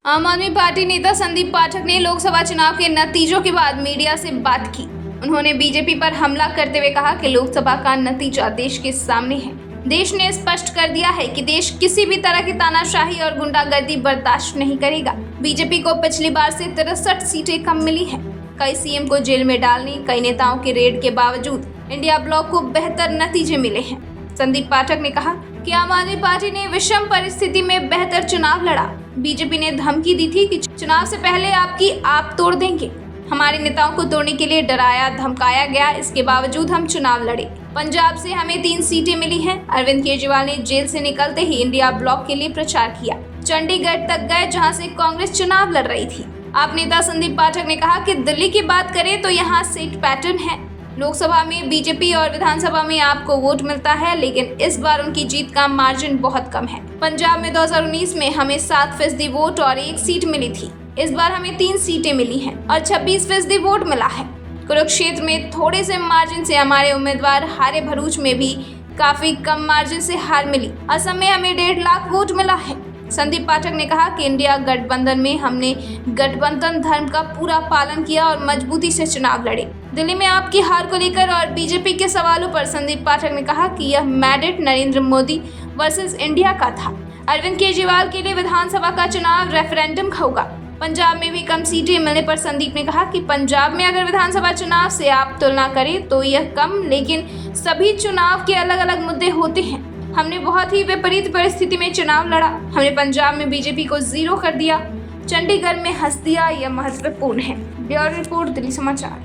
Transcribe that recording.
आम आदमी पार्टी नेता संदीप पाठक ने लोकसभा चुनाव के नतीजों के बाद मीडिया से बात की। उन्होंने बीजेपी पर हमला करते हुए कहा कि लोकसभा का नतीजा देश के सामने है। देश ने स्पष्ट कर दिया है कि देश किसी भी तरह की तानाशाही और गुंडागर्दी बर्दाश्त नहीं करेगा। बीजेपी को पिछली बार से 63 सीटें कम मिली हैं। कई सीएम को जेल में डालने, कई नेताओं के रेड के बावजूद इंडिया ब्लॉक को बेहतर नतीजे मिले हैं। संदीप पाठक ने कहा कि आम आदमी पार्टी ने विषम परिस्थिति में बेहतर चुनाव लड़ा। बीजेपी ने धमकी दी थी कि चुनाव से पहले आपकी आप तोड़ देंगे। हमारे नेताओं को तोड़ने के लिए डराया धमकाया गया, इसके बावजूद हम चुनाव लड़े। पंजाब से हमें 3 सीटें मिली हैं। अरविंद केजरीवाल ने जेल से निकलते ही इंडिया ब्लॉक के लिए प्रचार किया। चंडीगढ़ तक गए जहां से कांग्रेस चुनाव लड़ रही थी। आप नेता संदीप पाठक ने कहा कि दिल्ली की बात करें तो यहाँ सीट पैटर्न है। लोकसभा में बीजेपी और विधानसभा में आपको वोट मिलता है, लेकिन इस बार उनकी जीत का मार्जिन बहुत कम है। पंजाब में 2019 में हमें 7% वोट और 1 सीट मिली थी। इस बार हमें 3 सीटें मिली हैं और 26% वोट मिला है। कुरुक्षेत्र में थोड़े से मार्जिन से हमारे उम्मीदवार हारे। भरूच में भी काफी कम मार्जिन से हार मिली। असम में हमें 1.5 लाख वोट मिला है। संदीप पाठक ने कहा कि इंडिया गठबंधन में हमने गठबंधन धर्म का पूरा पालन किया और मजबूती से चुनाव लड़े। दिल्ली में आपकी हार को लेकर और बीजेपी के सवालों पर संदीप पाठक ने कहा कि यह mandate Narendra Modi versus India का था। अरविंद केजरीवाल के लिए विधानसभा का चुनाव रेफरेंडम होगा। पंजाब में भी कम सीटें मिलने पर संदीप ने कहा कि पंजाब में अगर विधानसभा चुनाव से आप तुलना करें तो यह कम, लेकिन सभी चुनाव के अलग अलग मुद्दे होते हैं। हमने बहुत ही विपरीत परिस्थिति में चुनाव लड़ा। हमने पंजाब में बीजेपी को 0 कर दिया, चंडीगढ़ में हंस दिया। यह महत्वपूर्ण है। ब्यूरो रिपोर्ट, दिल्ली समाचार।